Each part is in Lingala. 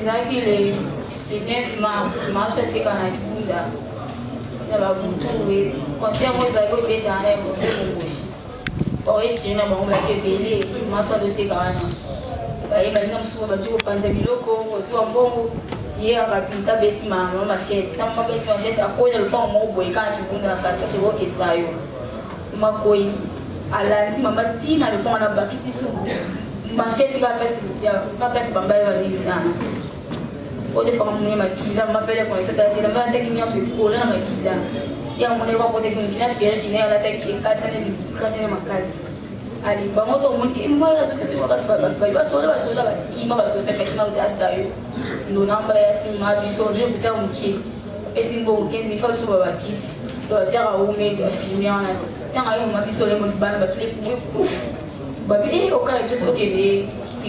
ezalaki le 9 mars marche atika na kunda na babutu conseil mo ezalaki obeta na ebutu moboshi oyebi na bango balaki ebele maso azoteka wana bayebali mosusu bati kopanza biloko kozuwa mbongo ye akapita beti mama machete kama beti machete akoya lupango moko boye kaka kivunda na kati kasi okesa yo makoyi alandi mama tina lupango na bakisi subu machete kapesi bambaye balili nana ode fama mune makila mapele konesatala mbalataki nyonso ekola na makila yango mone kwakote kinkina pere kine alataki ekatane makasi ali bango to moni mbala sote wakati basola bakima basola bakima utasayo ndo namba ya sima biso je buta muke esimbo 15 fois so bakisi do tera ume do filmiana tanga yo mabiso le mo bana bakile pour babi okala to ke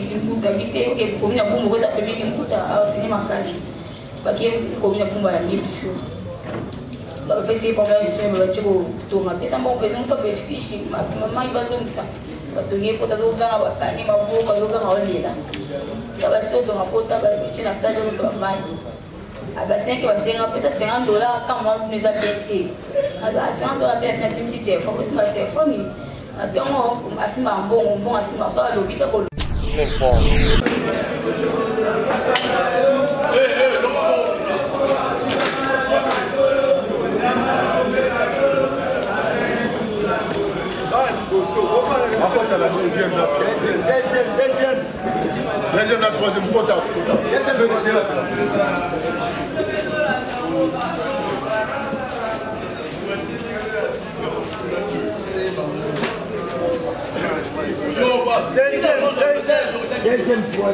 kimputa bite ke komina bumu ko ta pemi kimputa au sinema kali bakie komina bumba ya biso ba pesi kwa mwa sema ba chiko to ma pesa mbo pesa nso be fishi mama ibazongisa batongi pota zo gana bakani mabuka zo gana olela taba so to ngapota ba bichina sasa zo so mani abasenke basenga pesa $50 kama nous a payé aba $100 pesa na sisi telefone sima telefone atongo asima mbongo asima so alobita ko Apporte à la deuxième, la troisième quota. Deuxième fois.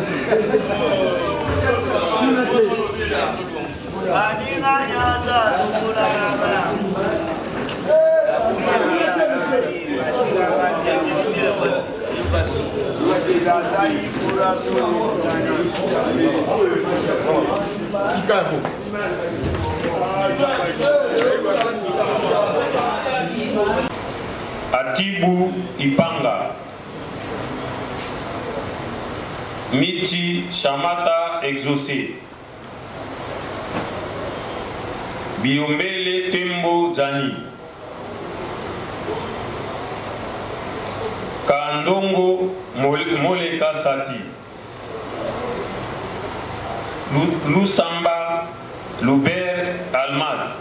Atibu Ipanga Michi Shamata exaucé Biombele Tembo Jani Kandongo Moleka Sati Lusamba Luber Almad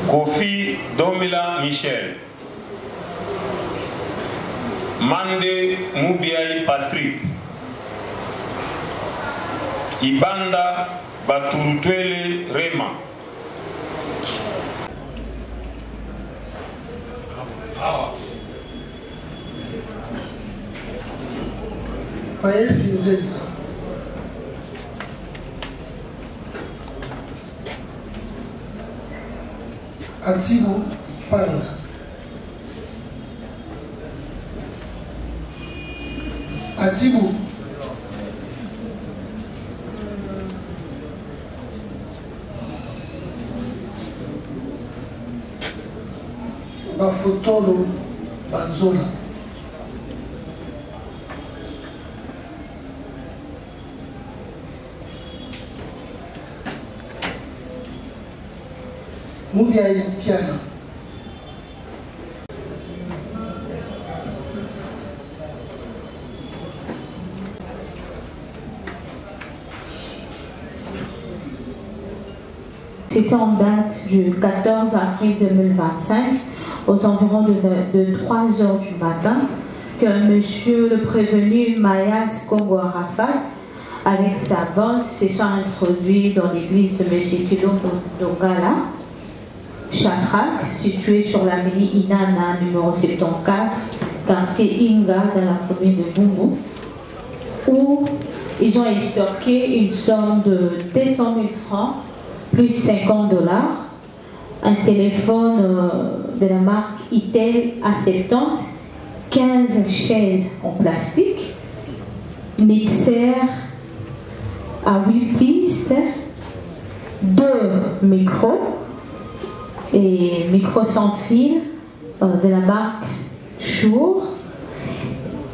Kofi Domila Michel Mande Mubiai Patrick Ibanda Baturutwele Rema Paesi Nzeza Atibu Ipanga Atibu Bafotolo Banzola Mubiai Piana C'était en date du 14 avril 2025, aux environs de 3 h du matin, que monsieur le prévenu Mayas Congo Arafat, avec sa bande, se sont introduits dans l'église de monsieur Kilombo Dongala, Chatrak, située sur l'avenue Inana, numéro 74, quartier Inga, dans la commune de Bungu, où ils ont extorqué une somme de 200 000 francs, plus $50, un téléphone de la marque Itel A70, 15 chaises en plastique, mixeur à 8 pistes, 2 micros et micros sans fil de la marque Shure,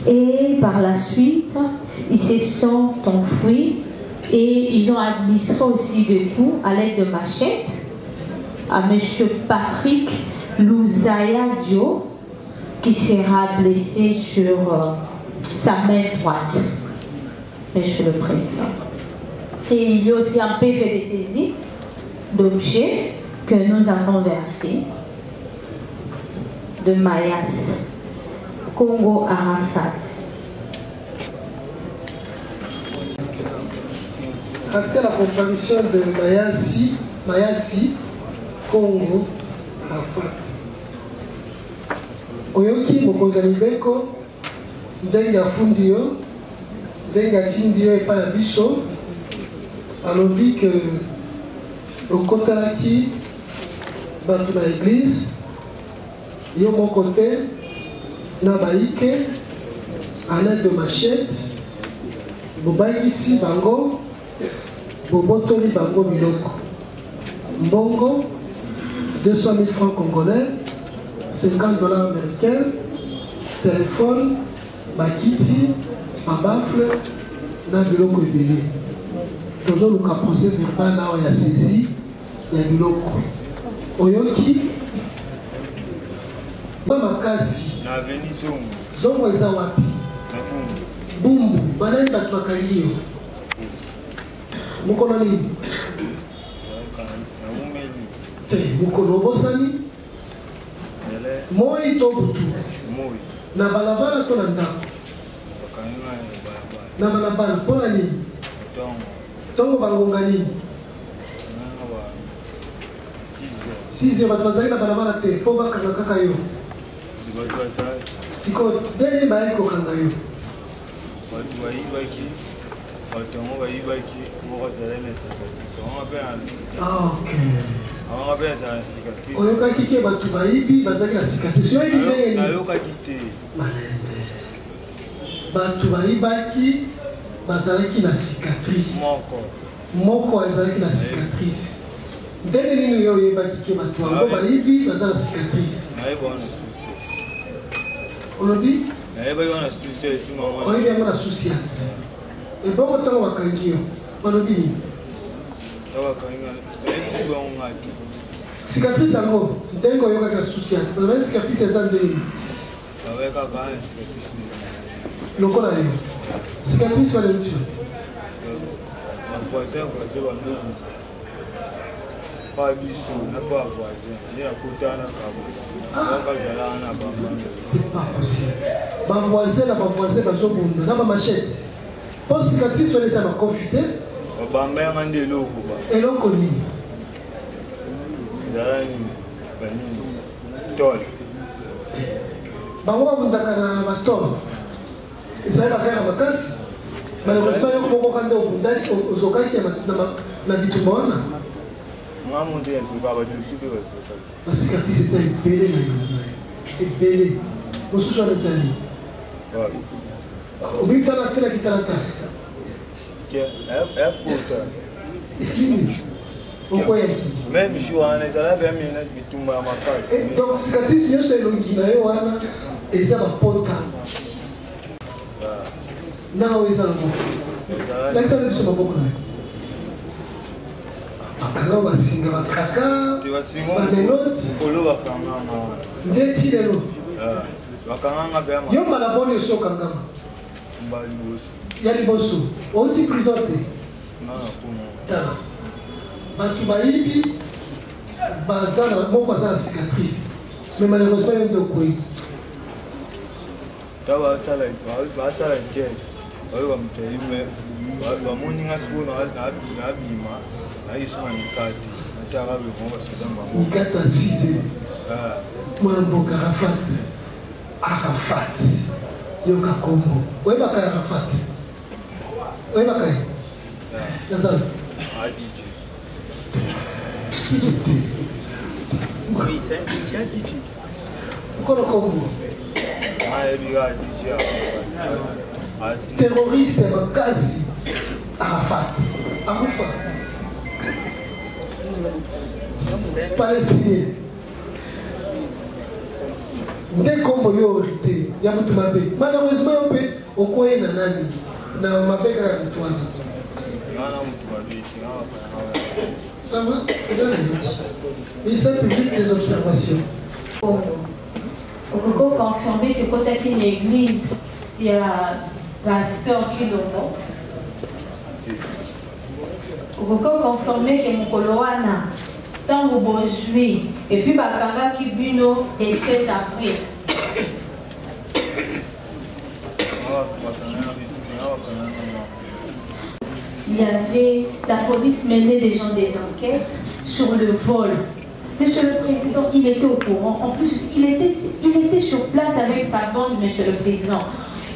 Et par la suite, ils se sont enfuis et ils ont administré aussi des coups à l'aide de machettes à M. Patrick Louzaya Dio, qui sera blessé sur sa main droite, Monsieur le Président. Et il y a aussi un PV de saisie d'objets que nous avons versé de Mayas Congo Arafat. Après la comparution de Mayasi Congo Arafat, oyoki mokonzi beko ndenge afundi yo ndenge atindi yo epai ya biso alobi ke okotalaki bato na église yo moko te na baike à l'aide de machette bobayisi bango bobotoli bango biloko mbongo 200 000 francs congolais, 50 $ américains, téléphone, bakiti, babafle, na biloko ebele. Toujours nous caposé verbal na ya saisi ya biloko. Oyoki ba makasi na veni zongo eza wapi? Bumbu, banani batu bakangi yo. Moko na nini? Mukolo bosani moi to butu na balabala to na ndako na balabala pona nini tongo bangonga nini 6 bato bazali na balabala te po bakanga kaka yo siko deni bayi kokanga yo bato bayibaki bato yango bayibaki moko azali na cicatrice wango mpe na cicatrice oyokaki ke bato bayibi bazalaki na cicatrice oyebi ndenge nayokaki te malembe bato bayibaki bazalaki na cicatrice moko azalaki na cicatrice ndenge nini yo oyebaki ke bato yango bayibi baza na cicatrice olobi oyebi yango na susiate ebongo ntango bakangi yo balobi nini cicatrice yango ndenge oyokaki na susiate bazalaki cicatrice eza ndenge lokola yo cicatrice baleuti c'est pas possible bavoisin na bavoisin bazobunda na bamachete mpo cicatrice wana eza makofi te bambanga nde eloko nini ezala nini banini tole bango babundaka na batole ezali bakaya makasi malheureusement yo mokoka nde obundaki ozokaki na bitumba wana basicatrice eza ebele na yo ebele mosusu wana ezali obitala te na kitalata ekini okoyaki même jour wana ezala mpe amina bitumba ya makasi donc cicatrice nyonso elongi na yo wana eza bapota nao eza na moko nakisa na biso maboko na yo bakanga basinga bakaka bamenoti ndeti lelo yo mbala poni oso okangama ya liboso outi prison te tala bato bayibi baza na moko aza na cicatrice mais malheureusement yo nde okoyi ta basala enquête oyo bamuteli me bamoninga sikoyo nabima nayisona mikati nataka bemongo basoda bango mikati asize mwana mboka Arafat yoka kombo oyebaka Arafat oyebaka ye yazali kono kombo terroriste makasi Arafat akufa palestinien nde kombo yo orite ya mutu mabe malheureusement on peut okoye na nani na mabeka ya mtwana ça va ministère public des observations on peut confirmer que quand il y a une église il y a pasteur qui l'homme on peut confirmer que mon coloana tant au besoin et puis bakanga qui bino et 16 avril. Il y avait la police menait des gens des enquêtes sur le vol. Monsieur le Président, il était au courant. En plus, il était sur place avec sa bande, Monsieur le Président.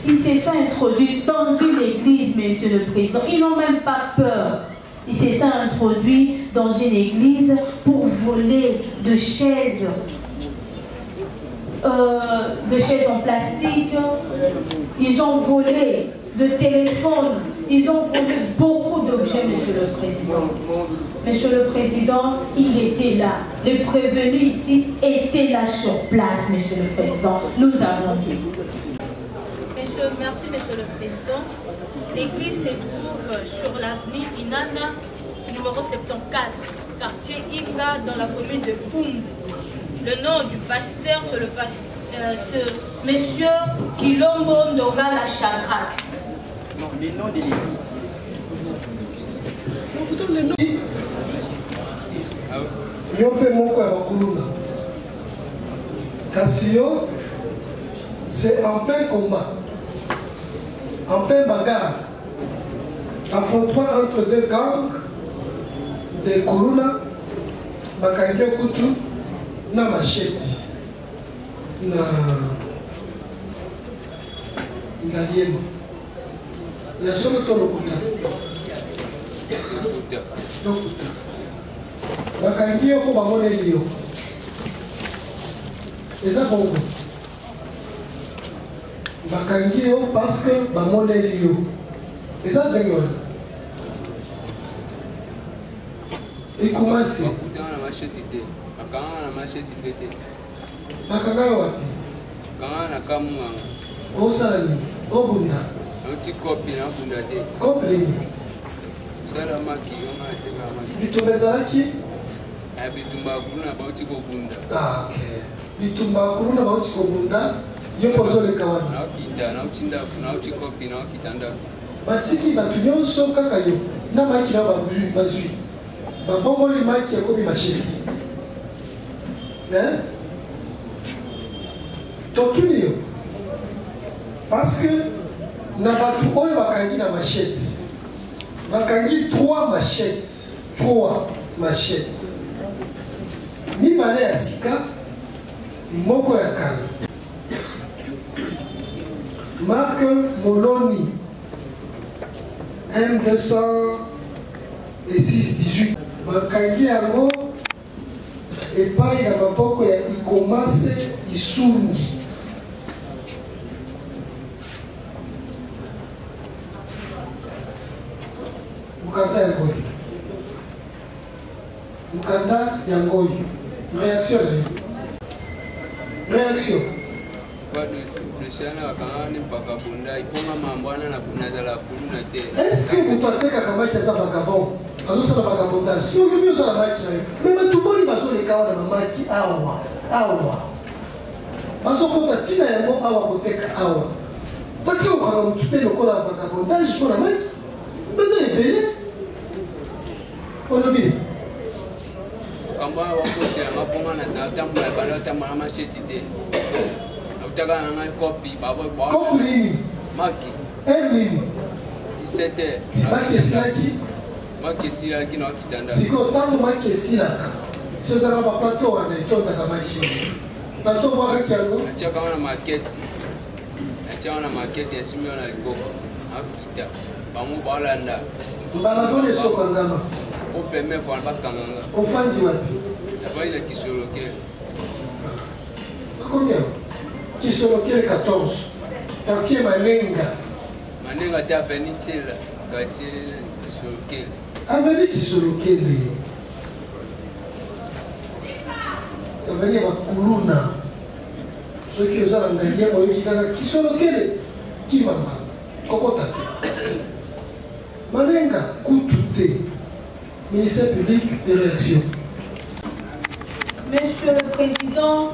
Ils se sont introduits dans une église, Monsieur le Président. Ils n'ont même pas peur. Ils se sont introduits dans une église pour voler de chaises en plastique. Ils ont volé de téléphones. Ils ont volé beaucoup d'objets, Monsieur le Président. Monsieur le Président, il était là. Le prévenu ici était là sur place, Monsieur le Président. Nous avons dit. Merci, Monsieur le Président. L'église se trouve sur l'avenue Inana, numéro 74, quartier Inga, dans la commune de Poum. Le nom du pasteur, c'est ce monsieur Kilombo Ndogala Chakrak. Non, le nom de l'église. On vous donne le nom. Yope Moko Abakuluna. Cassio, c'est en plein combat. En plein bagarre, affrontement entre deux gangs de Kuruna, Bakange Kutu, na machette, na Ngaliema. Il y a solo Tolokuta. Bakange Yoko Bamone Lio. Et ça pour vous. Bakangi yo parce que bamone liyo. Et ça dingue. Et comment c'est? Bakanga wapi? Kanga kamu. O salani, o bunda. Oti kopi na bunda te. Kopi ni. Sala maki yo ma te ba maki. Bitumbezalaki? Bitumba kuruna ba oti ko bunda. Ah, okay. Bitumba kuruna ba oti ko bunda. Yo pozo le kawani. Na kita na utinda na uti kopi na kitanda. Batiki batu nyonso kaka yo. Na maki na bazui bazui. Babongo li maki ya kobi machete. Hein? Tokuni yo. Parce que na batu oyo bakangi na machete. Bakangi 3 machettes. 3 machettes. Mibale ya sika, moko ya kala. Marque Moloni M206-18 bakangi yango epai na maboko ya Ikomase Isungi. Mukanda ya ngoyi. Mukanda ya ngoyi. Réaction là. Réaction. Est-ce que vous tentez qu'à Kamaki à vagabond? À nous, c'est le vagabondage. Si on veut mieux sur la maki, mais tout le monde va sur les cas de la maki. Awa. Awa. Parce que Tina et moi, Awa, Koteka, Awa. Parce que quand on quittait le corps de vagabondage pour la maki, mais ça est belé. On le dit. Quand on va poser un peu de temps, on va marcher cité. Combien Maki. 17 heures. Maki Silaki. Maki Silaki na kitanda. Siko tango Maki Silaka. Si on a un plateau, on est tout à Maki. Plateau moi qui a l'eau. Tu as quand même maquette. Tu as une maquette et Simon a le go. Akita. Bamu balanda. Balando les sokandama. Au permet pour pas kamanga. Au fan du wapi. D'abord il a qui sur le quai. Combien? Qui sont le 14. Quartier Manenga. Manenga t'as venu là. Quartier sur le quai. Avenue qui sont le quai. Avenue Kuluna. ceux qui ont un gagnant, qui sont lesquels qui m'a Kokotate. Manenga, Koutouté, ministère public de réaction. Monsieur le Président,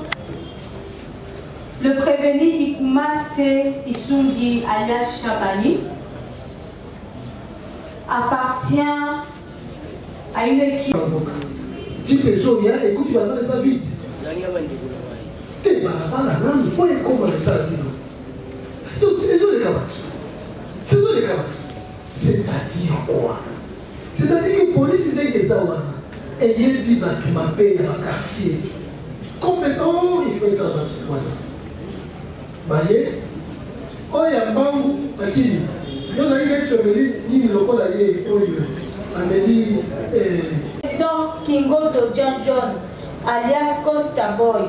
le prévenu Ikoumase Isungi alias Chabani appartient à une équipe. Si les gens y a, écoute, tu vas dans les avis. T'es barabara, non, il faut les combattre. C'est-à-dire quoi? C'est-à-dire que la police est des Zawana et il vit dans le pays, dans le quartier. Complètement, il fait ça dans le citoyen. Vous voyez? Quand il y a un banc, il y a un président Kingoto John alias Costa Boy,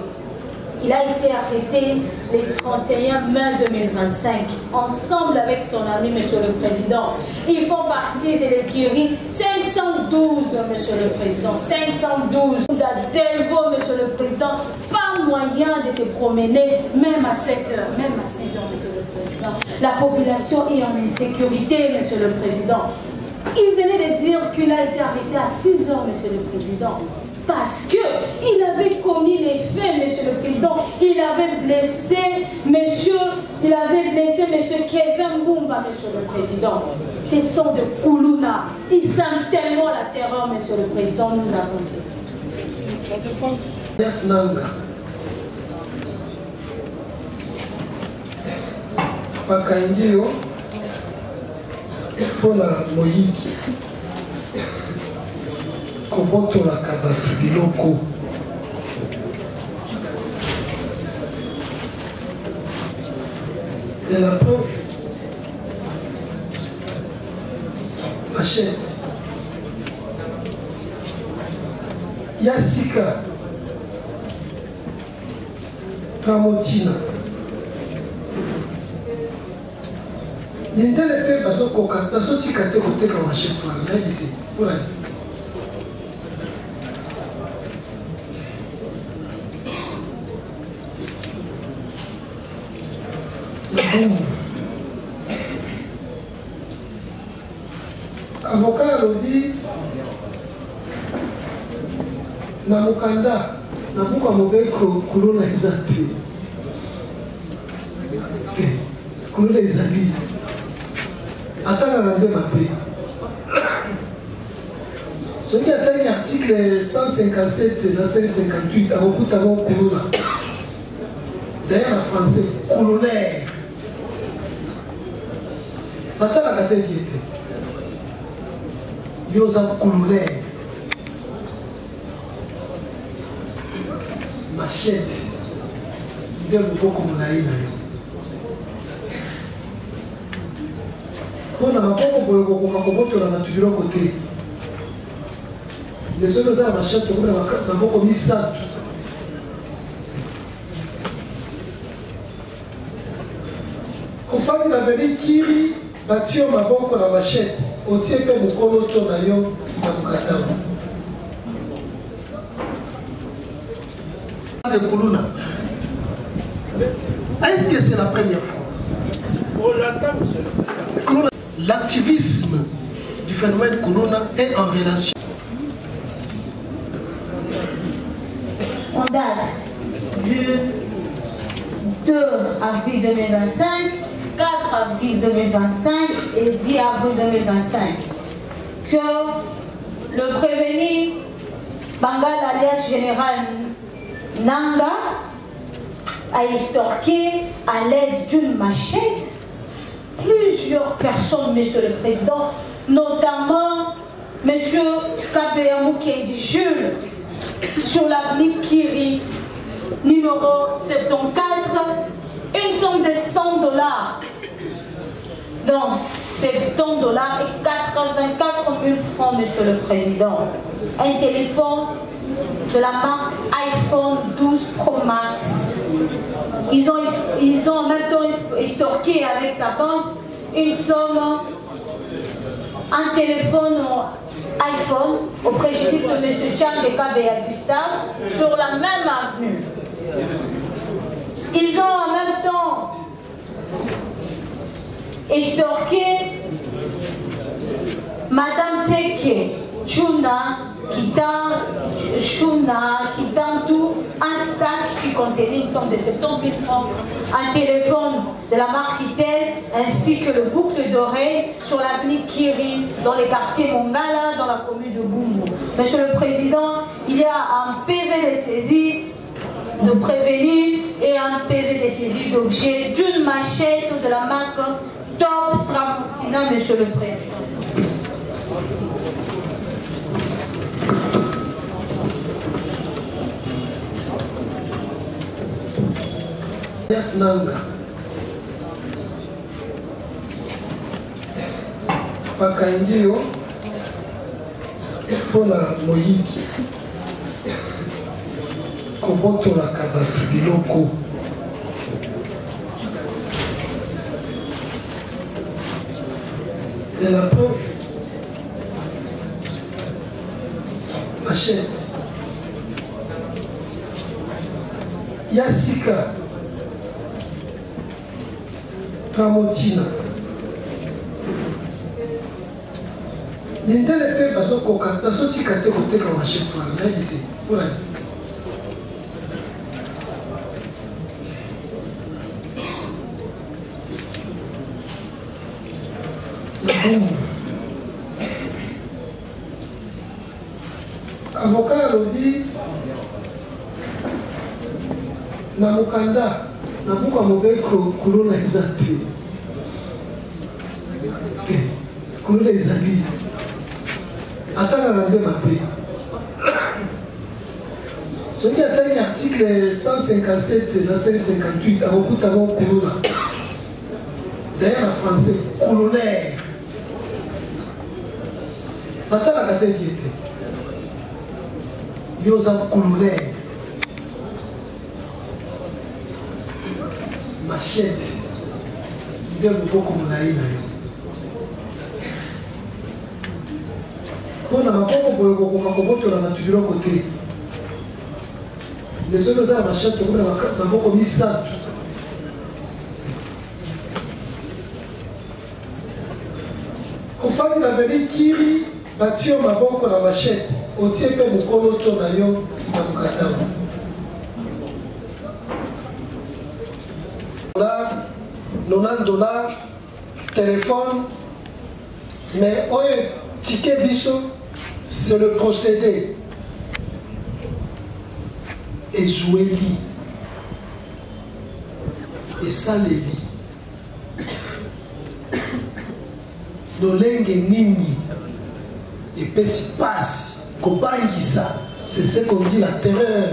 il a été arrêté le 31 mai 2025, ensemble avec son ami, Monsieur le Président. Ils font partie de l'écurie 512, Monsieur le Président, 512. D'Adelvo, Monsieur le Président, pas moyen de se promener, même à 7 heures, même à 6 heures, Monsieur le Président. La population est en insécurité, Monsieur le Président. Il venait de dire qu'il a été arrêté à 6 heures, Monsieur le Président. Parce qu'il avait commis les faits, Monsieur le Président. Il avait blessé Monsieur Kevin Mbumba, Monsieur le Président. Ce sont de Koulouna. Ils sentent tellement la terreur, Monsieur le Président. Nous avançons. La défense. Yes, Nanga. Pakangio. Pour la Moïki. Kobotola kabatu biloko. Et la preuve, machette. Yassika. Pramotina. Nindele te bazo koka, bazo tikate kote ka machette wa, n'habite. Pour la avocat alobi na mokanda na buka mobeko kulona eza te kulona ezali atanga na nde mabe soki atangi article 157 na 158 akokutango kulona d'ailleurs en français colonel batalaka te ye te yo oza colonel machete nde loboko molai na yo mpo na maboko boye kokoka kobotola bato biloko te nde soki oza na machete okomi na maboko misato ofandi na veni kiri batio maboko na machete otie mpe mokolo to na yo na mokatao de Koulouna. Est-ce que c'est la première fois? L'activisme du phénomène Koulouna est en relation. En date du 2 avril 2025, 4 avril 2025 et 10 avril 2025, que le prévenu Bangal alias Général Nanga a estorqué à l'aide d'une machette plusieurs personnes, Monsieur le Président, notamment Monsieur Kabea Mukendi Jules, sur l'avenue Kiri, numéro 74, une somme de $100. Donc, $70 et 84 000 francs, Monsieur le Président. Un téléphone de la marque iPhone 12 Pro Max. Ils ont en même temps estorqué avec sa banque une somme, un téléphone iPhone au préjudice de M. Tchang et Kabea Gustave sur la même avenue. Ils ont en même temps extorqué Madame Tseke Chuna Kitantou, un sac qui contenait une somme de 70 000 francs, un téléphone de la marque Itel, ainsi que le boucle d'oreille sur l'avenue Kiri, dans les quartiers Mongala, dans la commune de Bumbu. Monsieur le Président, il y a un PV de saisie de prévenu et un PV de saisie d'objet d'une machette de la marque Top Tramontina, Monsieur le Président. Yes, Nanga. Pakaindio pona moyiki kobotola kabatu biloko et la preuve machette Yasika Tramontina Nindele te baso koka baso tikate kote ka machette wa ngabite pour la avocat lobby na mukanda na buka mobeko kulona ezate kulona ezali atanga na nde mabe soki atangi article 157 na 158 akokuta mo kulona d'ailleurs en français colonel atalaka te yete yo oza colonel machette nde loboko molai na yo mpo na maboko boye kokoka kobotola bato biloko te me soki oza na machette okomi na maboko misato ofandi na veni kiri batio maboko na machette otie mpe mokolo to na yo na mokatao $90 téléphone mais oyo ticket biso c'est le procédé ezweli esaleli lolenge nini epesi pasi kobangisa c'est ce qu'on dit la terreur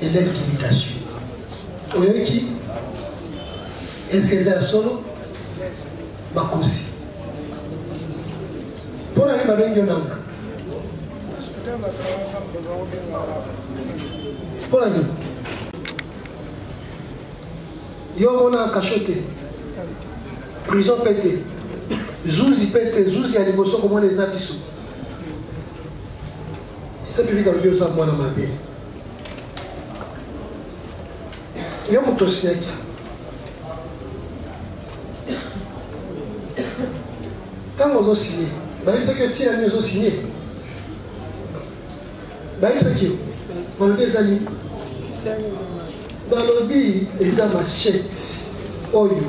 et l'intimidation oyoki est-ce que eza ya solo bakosi mpo nani babengi yo nanga mpo nani yo omona kasho te prison mpe te zuzi mpe te zuzi ya liboso komona eza biso esa publike alobi oza mwana mabe yo moto osinyaki ntango ozosinye bayebisaki yo ntina nini ozosinye bayebisaki yo balobi eza nini balobi eza machette oyo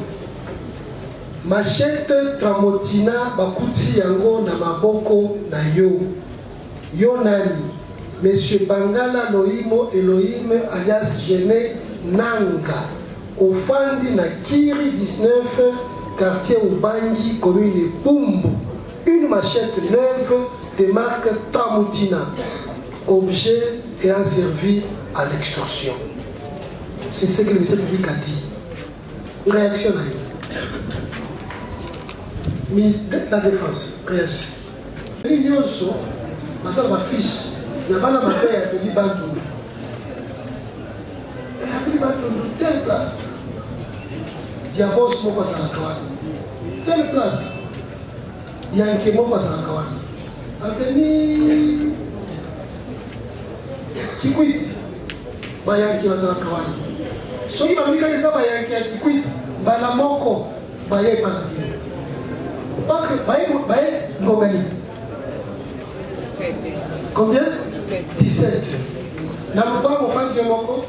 machette Tramontina bakuti yango na maboko na yo yo nani Monsieur Bangala Loimo Elohim alias Gene Nanga ofandi na Kiri 19 quartier Ubangi commune Bumbu une machette neuve de marque Tramontina objet ayant servi à l'extorsion. C'est ce que le ministère public a dit. Réaction à eux. Ministre de la Défense, réagissez. L'Union, maintenant ma fiche, il n'y a pas la matière à venir battre. Il y a venir battre telle place. Diabos, mon pas à la Kawan. Telle place. Il y a un kémo pas à la Kawan. A venir. Qui quitte. Il y a un qui va à la Kawan. soki bamika eza bayaki ya kikwiti bana moko baye pana parce que baye ngongani combien 17 na lupango fandi moko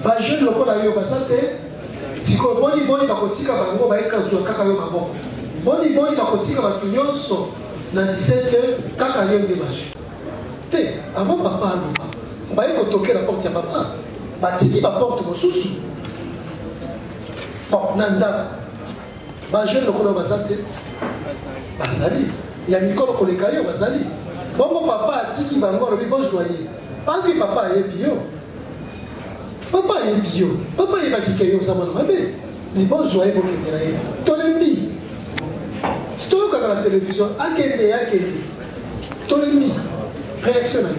bajeune lokola yo baza te sikoyo boniboni bakotika bango bayekazwa kaka yo maboko boniboni bakotika bato nyonso na 17 kaka yo nde baje te avant papa aloba baye kotoke na porte ya papa batiki baporte mosusu bon na ndako bajeune lokola baza te bazali ya mikolo koleka yo bazali bongo papa atiki bango alobi bozwa ye parce que papa ayebi yo papa ayebi yo papa ayebaki ke yo oza mwana mabe ni bozwa ye bokende na ye tolembi si toyokaka na télévision akende tolembi réaction na yo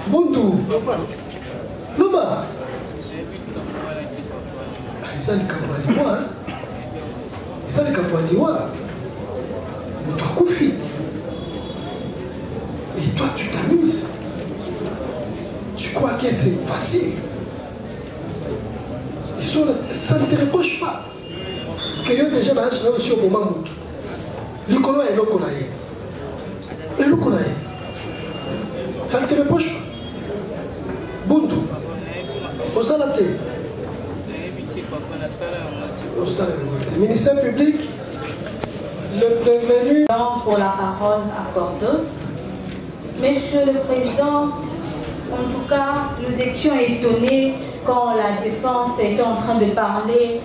buntu loba eza likambo ya liwa eza likambo ya liwa moto akufi et toi tu t'amuses tu crois que c'est facile ça ne te reproche pas que yo déjà baage na aussi au moment moto likolo ya eloko na ye ça ne te reproche pas buntu osala te le ministère public le prévenu pour la parole accordée. Monsieur le Président, en tout cas, nous étions étonnés quand la défense était en train de parler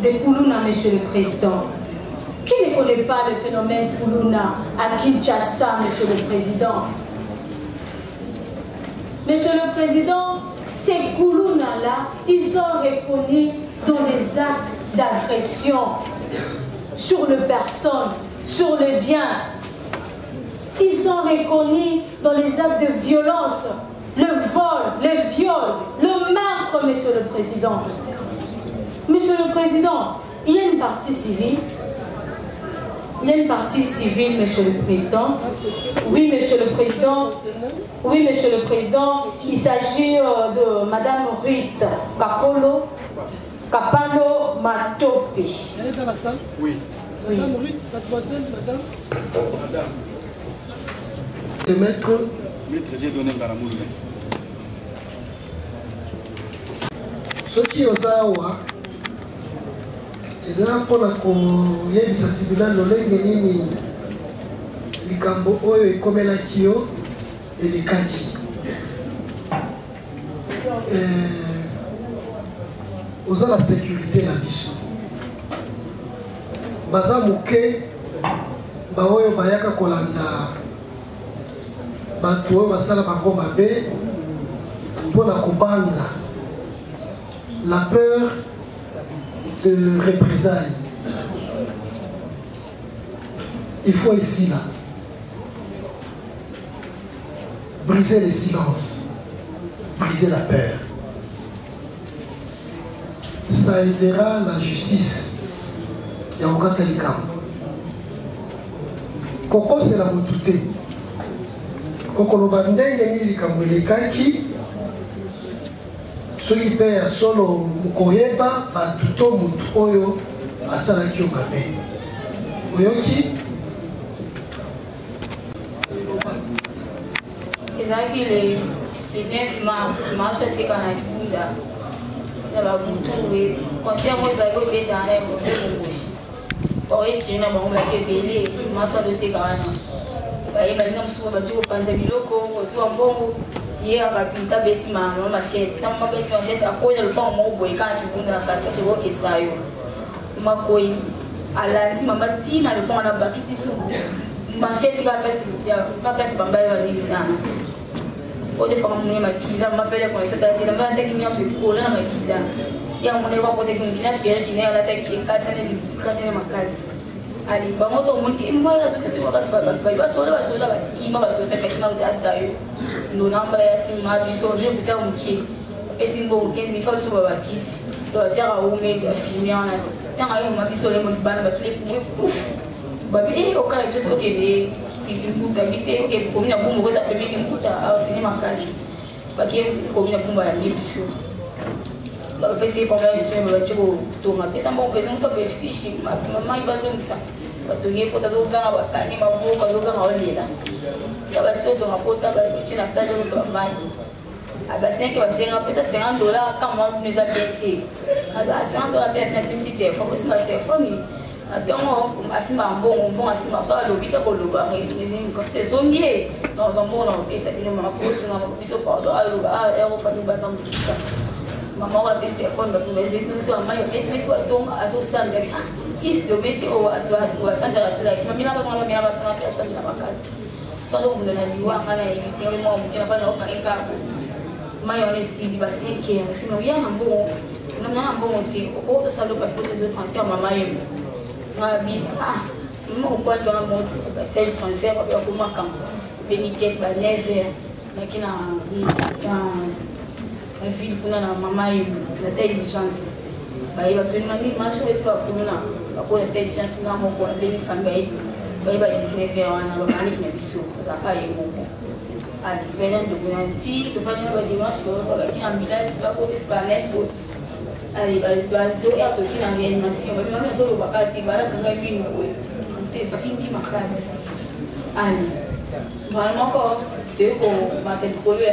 de Koulouna, Monsieur le Président. Qui ne connaît pas le phénomène Koulouna à Kinshasa, Monsieur le Président? Monsieur le Président, ces Koulouna-là, ils ont reconnu dans des actes d'agression sur les personnes, sur les biens. Ils ont reconnu dans les actes de violence, le vol, les viols, le meurtre, Monsieur le Président. Monsieur le Président, il y a une partie civile. Il y a une partie civile, Monsieur le Président. Oui, Monsieur le Président. Oui, Monsieur le Président. Il s'agit de Madame Ruth Kapalo Matopi. Elle est dans la salle? Oui. Madame Ruth, mademoiselle, madame. Et maître Dieu donné Ngaramoule. Ce qui est aux awa, eza mpona koyebisa tribunal lolenge nini likambo oyo ekomelaki yo elekaki oza na sécurité na biso baza moke baoyo bayaka kolanda bato oyo basala bango mabe mpona kobanga la peur de représailles. Il faut ici, là, briser les silences, briser la peur. Ça aidera la justice. Yaogata Likam. Koko c'est la moutouté. Koko no bandenge ni likambo lekaki. Soki mpe ya solo mokoyeba bato to motu oyo asalaki yo mabe oyoki ezalaki le 9 mars marche atika na kunda ya babutu conseil yango ezalaki obeta na emote moboshi oyetie na bango baki ebele maso azoteka wana bayebali na mosuku bati kopanza biloko kozwa mbongo ye akapinta beti mama machete na mama beti machete akoya lupango moko boye kana kivunda na kati kasi bokesa yo makoyi alandi mama tina lupango na bakisi suku machete kapesi bambali balili nana ode fama mune makila mapele kwa sasa tena mbana teki nyonso ekola na makila ya mune kwa kote kingina pere kine ala teki katane makazi ali bamoto munki mbaya sote sio kasi basola bakima basote pekima utasayo ndo namba ya sima bisoje buta muki esimbo 15 fois sur bakisi to atera ume ya fimiana tanga yo mabisole mo bana bakile pour babi okala to okede kimbuta bite okede komina bumu ko ta pemi kimbuta au cinéma kali baki commune pour la biso ba pesi pour la gestion ba tiko to ma pesa mo pesa so be fishi maman ba donc ça ba to ye pota do ga ba tani ba bo ba do ga olela ba so to ma pota ba tina sa do so ba abasien que você não precisa $50 quand nous a payé $100 peut-être na simcité faut aussi ma téléphone então assim bom assim só a lobita com loba c'est zonier dans un bon essa de uma coisa não isso pode eu vou fazer batam música maman va faire téléphone mais des solutions à maille mais tu vas donc à ce stand isso do meti ou as va stand là que mamina va com mamina va stand na casa só do mundo na liwa kana tem um momento que na para não cair cá mayonnaise di baseke sino ya hambo namna hambo ti o to salo pa pote zo transfer mama yem ngabi mo kwa to mo ba sai transfer ba ko makam benike ba neve lakina un fil kuna na mama yem na sai chance ba iba to ni marche to kuna ko sai chance na mo ko le famille ba iba di neve wana ba mani na biso za ka yemo a diferente do Guanti, do Panama de Moscou, aqui na Minas, se vai poder esclarecer tudo. Aí, Brasil é aqui na reanimação, mas não é só o bacate, vai lá com a vinho, não tem fim de uma casa. Aí, mas não pode ter como bater de colo e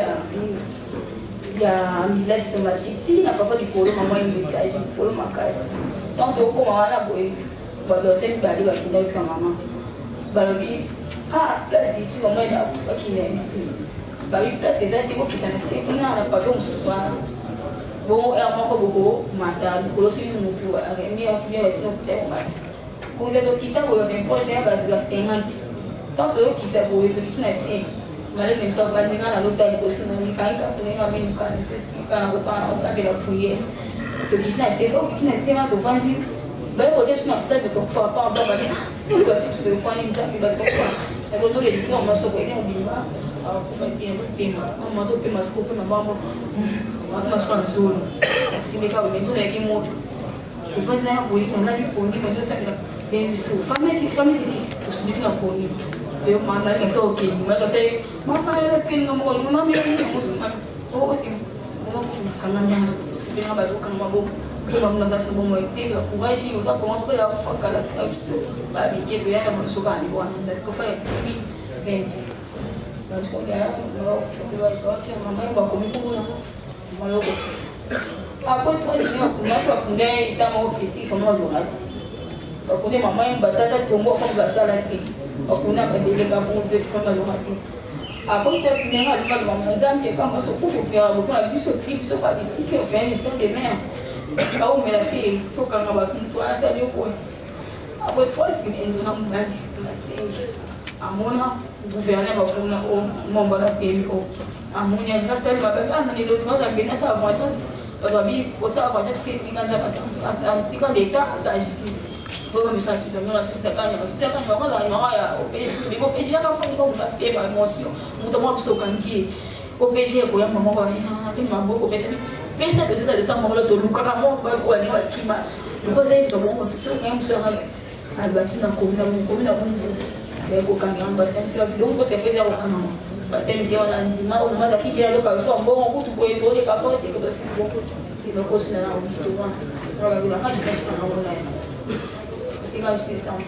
a Minas tem uma chique, na prova de colo, mamãe me traz de colo uma casa. Então, eu como lá na boia, vou ter que dar aqui dentro com a mamãe. Balogi, place ici, on est là, qui est. Babi place eza tiko kitanise kuna na pavio msuswana bon era moko boko mata kolosi mutu aremi akibia wasino kutema kuza to kitabo ya impose ya ba 50 tant que kitabo to kisina si male même ça va ninga na losa ni kosino ni kaisa kuninga mimi kana kana kupana osabe la fuye to kisina si ko kisina si na to vandi ba ko je tuna sabe ko fa pa ba ba si ko tu to kwa ni mtapi ba ko kwa ko dole disi on maso ko ni mbimba moto pema scope na mambo watu nzuri simeka wimento na kimoto kwanza hapo hizo na kiponi ndio sasa ndio sio family usijui na koni ndio maana ni sio okay mwana sasa mama ile tena mwana mama mimi ni musulmani okay mama kana nyama sio ngaba duka mambo kama mnaanza somo ipika kuwaishi utapo mambo ya kufakala tsaka babi kedo yana msukani bwana ndio kufanya events. Après, toi, si on a soit pour des temps critique, comment on a pour des mamans, batata, tombeau, comme la salade, on a pas de légat pour vous exprimer la après, toi, si on a le mal, on a dit, quand on se coupe, on a vu ce trip, ce pas des tickets, on fait un peu de mer. Ah, mais la fille, il faut qu'on va tout toi, ça lui quoi. Après, toi, si on a un match, on a 5. Amona gouverneur bakuna o momba la tempo amunya na sel mabata na nilo tuma za bena sa voiture babi osa voiture seti kanza pasa antika leta sa justice bo mi sa sisi na sisi kanya bakala ni maya o peji ya ka fo ko na pe ba emotion muto mo biso kangi o peji ko ya mama ko na te maboko pesa que c'est ça mo lo to luka ka mo ba ko ni ba kima ko zai to mo so ka mo so ha albati na ko na ko kanga basi sio kidogo kwa tefeza ukama basi mzee wananzima au mmoja kibia loka kwa mbongo kutu kwa hiyo ile kaso ile kwa siku kwa kwa sina na mtu wa wala bila haja kwa naona ingawa sisi sana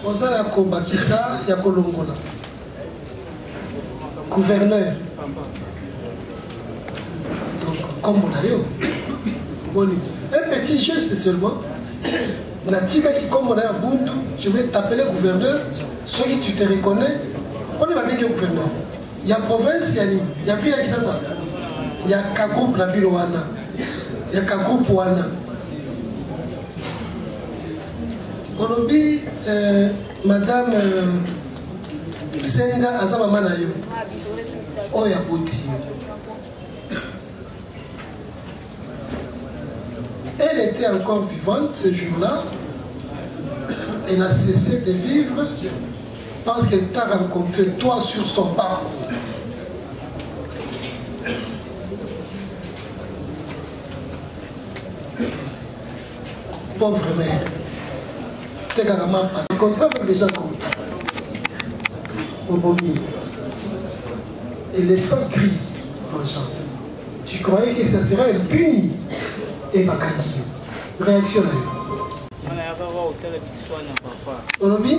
ozala ya kobakisa ya kolongola gouverneur donc comme on a eu boni un petit geste seulement. Natika qui comme on a à Bundu, je vais t'appeler gouverneur. Ceux qui tu te reconnais, on est pas bien gouverneur. Il y a province, il y a ville qui ça. Il y a qu'un groupe la ville wana. Il y a qu'un groupe wana. On dit madame Senga Azama Manayo. Oh ya boti. Elle était encore vivante ce jour-là. Elle a cessé de vivre parce qu'elle t'a rencontré toi sur son parcours. Pauvre mère. T'es carrément pas rencontré avec des gens comme toi. Obomi. Et les sans cri vengeance. Tu croyais que ça serait impuni et Bakandi. Réaction là. Olobi?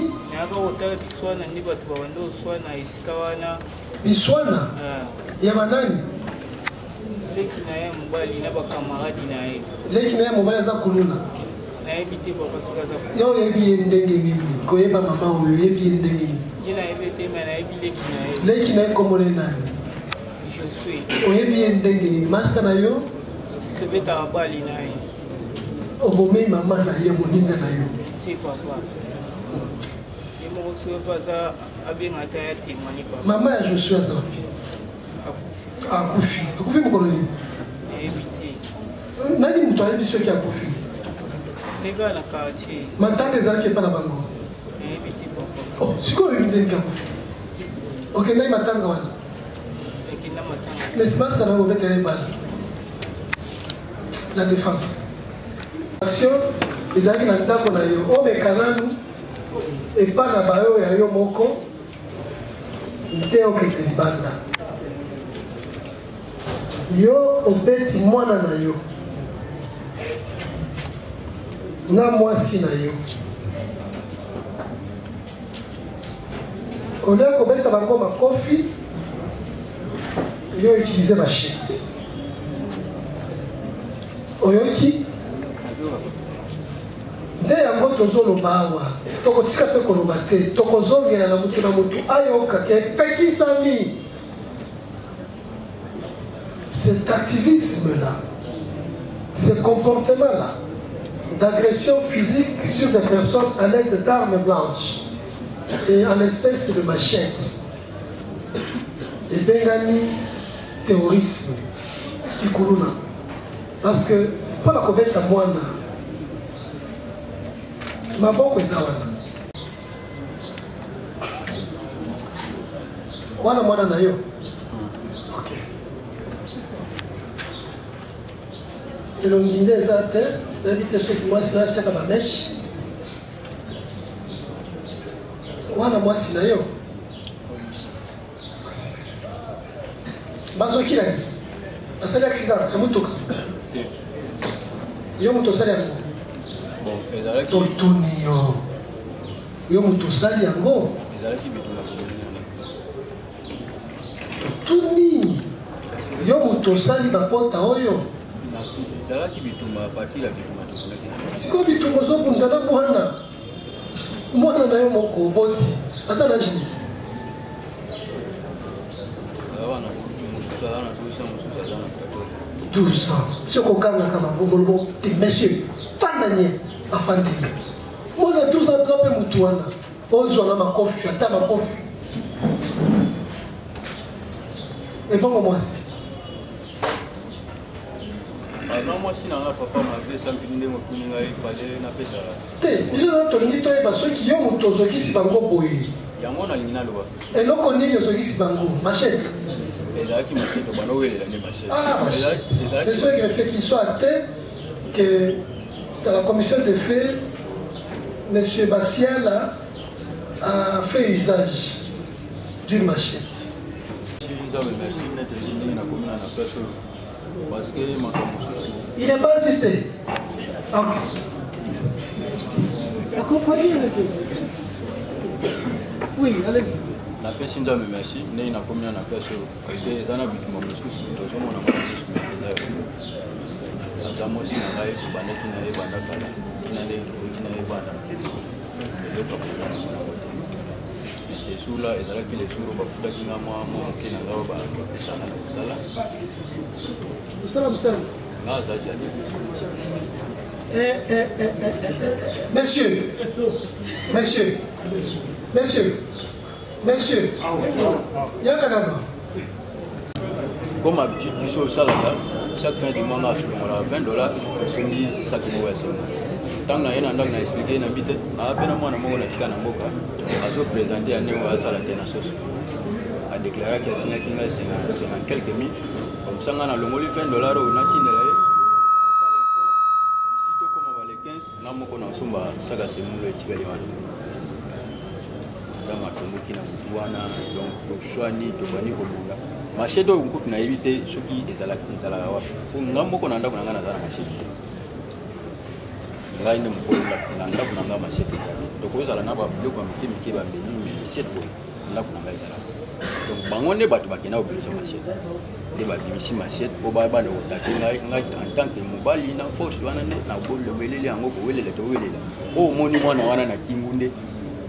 Biswana? Yamanani? Leki na ye mobali aza kuluna. Yo yebi ye ndenge nini? Koyeba mama oyo yebi ye ndenge nini? Leki na ye komone nani? Oyebi ye ndenge nini? Master na yo? Obomei mama na ye moninga na yo. Maman ya Joshua Zambi. Akufi. Akufi mokolo nini? Nani mutu ayebi soki akufi? Matanga ezalaki epa na bango. Oh, sikoyo oyebi ndenge akufi. Okendaki matanga wana. Mais master na yo obetele bana. La défense. Action ezalaki na ndako na yo. Omeka nanu epa na bayo ya yo moko nte okende libanda. Yo obeti mwana na yo na mwasi na yo. Olia kobeta bango makofi yo utilize machine. Oyoki nde yango tozoloba awa tokotika mpe koloba te tokozongela na mutu ayoka ke epekisami. Cet activisme-là, ce comportement-là d'agression physique sur des personnes à l'aide d'armes blanches et en espèce de machette et bengani terrorisme qui couluna. Parce que pour la covette à moi, ma bonne est wana mwana na yo. Ok. elongi nde eza te nayebi te soki mwasi na atiaka bameshe wana mwasi na yo bazokilaki basali accident ya motuka yo moto osali yango totuni yo moto osali yango totuni yo moto osali bapota oyo siko bitumba ozobundana mwana na yo moko oboti aza na jini 12 ans si okokangaka mabongolobo te monsieur fandanie afandeli mwana 12 ans aza mpe motu wana ozwanga makofi ata makofi ebongo mwasi non moi si nanga papa mabe sampi ndenge okuninga ipale na pesa te biso tolingi toyeba soki yo moto ozokisi bango boye yango nalingi naloba eloko nini ozokisi bango machete ezalaki machete banowelela nde machete les soins greffiers qu'il soit acté que dans la commission des faits M. Bassiala a fait usage d'une machette. Il n'est pas assisté. Accompagné les deux. Oui, allez-y. La personne me merci. N'est pas combien de personnes parce que dans la vie de mon souci, tout le monde a mal de se mettre. Dans moi si on a eu le bannet qui n'a pas d'accord, qui n'a pas mais c'est sous là et là qu'il est toujours pas tout qui n'a moi qui n'a pas ça là Monsieur, Yakanaba. Comme habitude, du show ça là, chaque fin du mois, je suis $20, je dis ça qui m'ouvre ça. Tant que je n'ai expliqué, je n'habite pas à peine moi, je n'ai pas présenté à Néo à Salatena Sauce. A déclaré qu'il y a c'est en quelques minutes. Comme ça, on a le mot $20 au Naki de la ça l'info, sitôt comme on va les 15, on a mon connaissance, ça c'est mon petit ndanga tomoki na mutu wana donc toshwani tobani kolunga machete oyo nkutu nayebi te soki ezalaka wapi po nga moko na ndako na nga naza na machete ngai nde mokolo na ndako na nga machete tokozala na babiloko ya mike mike bambeli machete boye ndako na ngai ezalaka donc bango nde bato bakenda obimisa machete nde babimisi machete po bana kotate ngai en tant que mobali na force wana nde nabolobeleli yango kowelela towelela oyo omoni mwana wana na kingu nde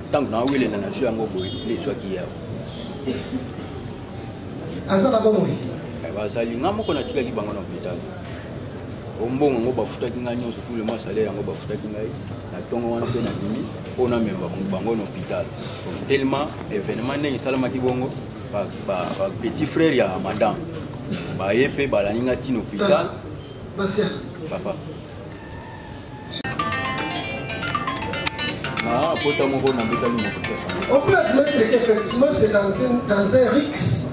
ntango nawelela na zwi yango boye nde ezwaki yawo azala bomoi bazali nga moko natikaki bango na hôpital ombongo yango bafutaki ngai nyonso tout le mois salaire yango bafutaki ngai na ntongo wana mpe na bimi mpo na memba bango na hôpital tellement événement ndenge esalamaki bongo petit frère ya madame baye mpe balani nga ntina hôpital papa pota moko na mbetali moko on peut admettre qu'effectivement c'est dans un RIX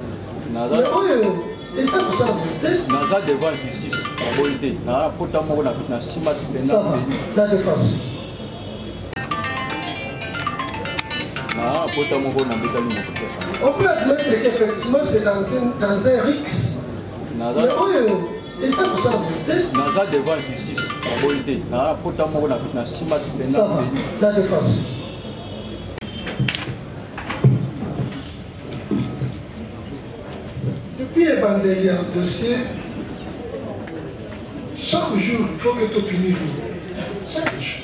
mais oyo eza kosala vérité naza devant justice naboyi te naa pota moko na nsima la défense pota moko na mbetali moko on peut admettre qu'effectivement c'est dans un RIX mais oyo eza kosala vérité naza devant justice naboyi te naa pota moko na nsima la défense depuis évangélie en dossier, chaque jour, il faut que tu punisses. Chaque jour.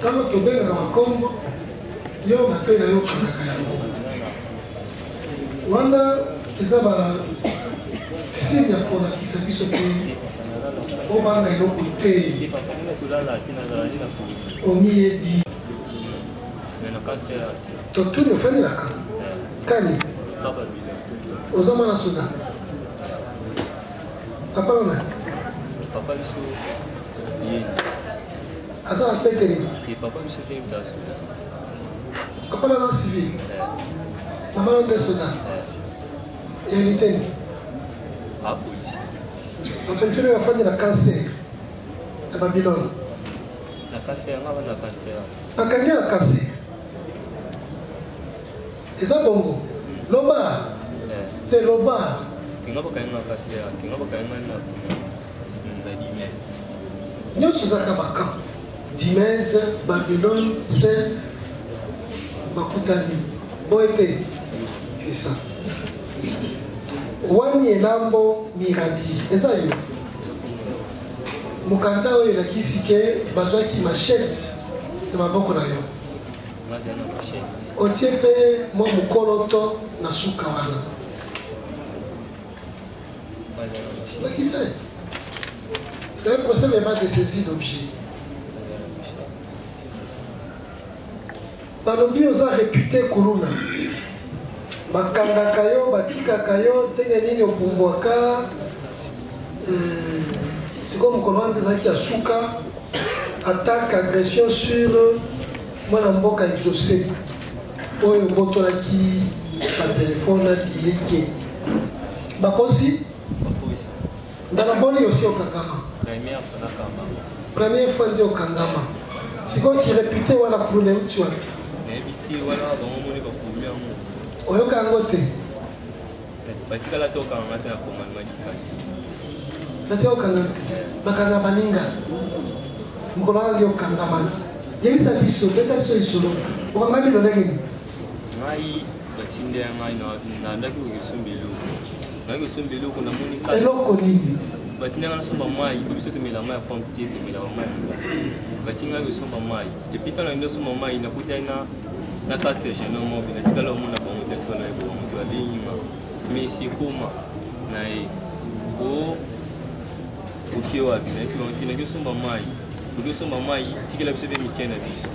Quand tu es dans un combo, il y a un accueil dans le Wana, c'est ça, signe pour la qui s'habille au pays. Au bas de côté. Au milieu du. Tu as tout le fait là. Kani. Aux hommes à Soudan. Papa, on a. Papa, il attends, la tête est. Papa, il s'est Papa, on a civil. Maman, on est Soudan. Et il était. Ah, police. La police, elle a fait de la cancer. À Babylone. La cancer, on a la cancer. La cancer, la cancer. Et ça, bongo. Loba. Te loba. Tinga pas quand même passer, tinga pas quand même na Dimez. Nous sommes à Kabaka. Dimez, Babylone, c'est Makutani. Boete. C'est ça. Wani elambo miradi. C'est ça. Mukanda oyo la kisike bazwaki machette na maboko na yo. Otie pe mo mukoloto na suka wana. Qui c'est? C'est un procès même de saisie d'objets. Balobi oza réputé Kuruna. Bakanga kayo, batika kayo, tenge nini opumbwaka. C'est comme Kolwanda zaki asuka. Attaque, agression sur mwana mboka exaucé. Oyo botolaki ba téléphone na bileke. Bakosi dans la bonne aussi au Kangama. Première fois au Kangama. C'est quoi qui réputé ou la coulée où tu as? Oyo Kangote. Batikala to Kangama na komanda Kangama. Nateo Kangama. Bakangama ninga. Mkolala yo Kangama. Yemi sa biso, beta biso isolo. Okangami lo nengini. Ngai batinde ngai na ndaki usumbelu. Ngai usumbelu kuna muni ka. Eloko nini? Batinga na somba mai, biso to mila mai pompe to mila mai. Batinga yo somba mai. Depuis tant na ndo somba mai na kutana na kate je no mo bina tikala mo na bongo de tikala ko mo to alinga. Messi kuma na e o ukiwa tunasi wa kina yo somba mai. Yo somba mai tikala biso be mikena biso.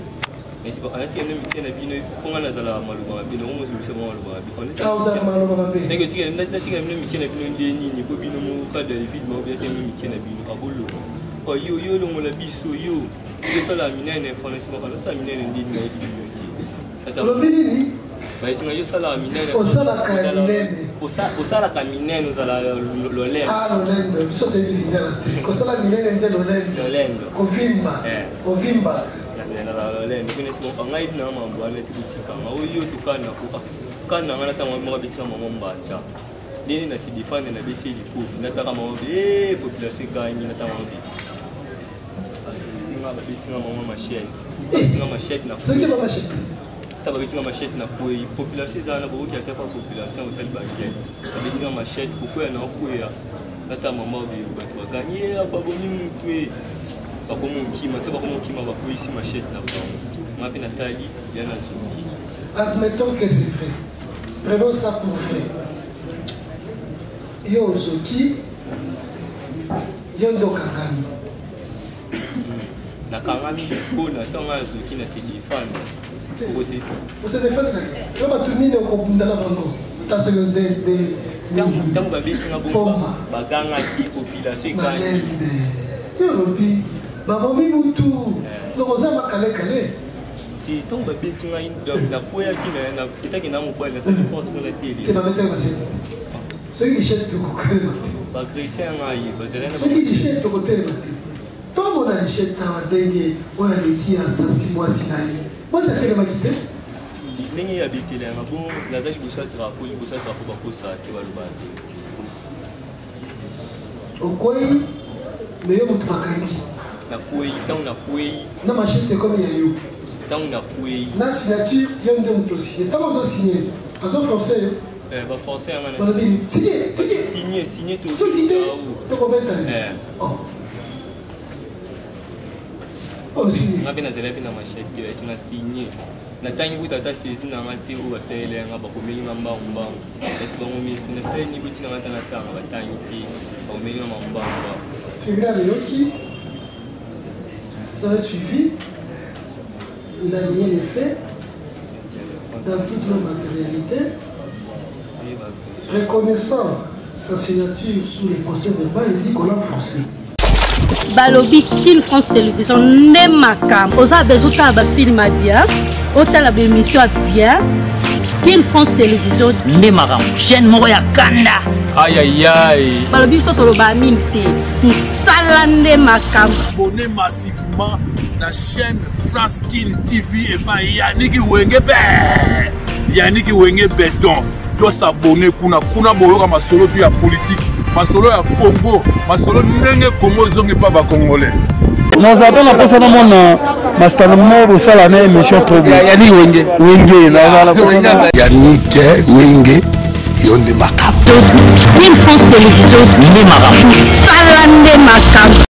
Mais c'est pas un tiers de mikena bino pour na zala maluba bino mo so biso maluba bino. Causa maluba bino. Nego tikala na tikala bino mikena bino ndeni ni ko bino mo ka de vide mo be tikala mikena bino abolo. Ko yo lo mo la biso yo. Yo sala minene fonesi mo kana sa minene ndini na bino. Lo minini? Mais singa yo sala minene. O sala ka minene. O sala ka minene zala lo lendo. Ah lo lendo, biso te minene. Ko sala minene nde lo lendo. Lo lendo. Ko vimba. O vimba. parallèle nous connaissons pas ngai na mambo ana tibutika oyo tukana ko kana ngana ta mambo bitika mambo mbacha nini na si défendre na beti lipouf nataka mambo population gagne na ta mambo singa ba bitika mambo machette singa machette na c'est que ba machette ta ba bitika machette na ko population za na bo ki asa pa population au sel baguette ba bitika machette ko na ko ya nata mambo bi ba gagner ababoni mutwe admettons que c'est vrai. Prenons ça pour vrai. Yo Zoki, yo Ndokangami. Nakangami, pour n'attendre Zoki na se défendre. Vous se défendre. Yo batumine au Kobundala Bango. Attention de tant ba bisinga bomba baganga ki population gagne. Europe, babomi mutu, lokoza makale kale. Et tant ba bisinga na koya ki na kitaki na mobile na sa force pour la télé. Te ba mettre ma chette. Ceux qui chette ko kale. Ba créer un aïe, ba zelena. Ceux qui chette ko tele ba. Tant on a chette na denge, on a qui en 6 mois sinaï. Moi ça fait ma quitté. Ndenge habité là, bon, nazali bossa drapeau ba kosa ki ba lobati. Okoi mais yo mutu bakangi na kwei tant na kwei na machine comme il y a eu tant na kwei na signature yo nde mutu signé tant on signé azo français ba français ngana on dit signé tout to ko beta oh signé ngabe na zela pina machine ki na signé na tangi buta ta saisi na ngate o ba sele nga ba komeli ngamba mbang esi ba ngomi sina sele ni buti na ngata na tanga ba tangi ti ba komeli ngamba mbang. Tribunal Yoki, vous avez suivi, il a nié les faits dans toute leur matérialité, reconnaissant sa signature sous les procès verbal, il dit qu'on l'a forcé. Balobi Kin France Télévision n'est ma cam. Aux abeilles, au film bien, au émission bien. Kin France Télévision n'est ma cam. Chaîne Moya Kanda. Aïe aïe aïe. Balobi Sotoloba Minte. Nous salande ma cam. Abonnez massivement la chaîne France Kin TV et pas Yannick Wengebe. Yannick Wengebe béton. Doit s'abonner kuna boyoka masolo puis ya politique. Masolo ya Congo, masolo ndenge Congo zonge pas ba congolais. Nous avons la personne au monde, Mastan Mobo Salane, émission trop bien. Yannick Wenge. Yannick Wenge, Yonde Makam. Kin France Télévision, Salande Makam.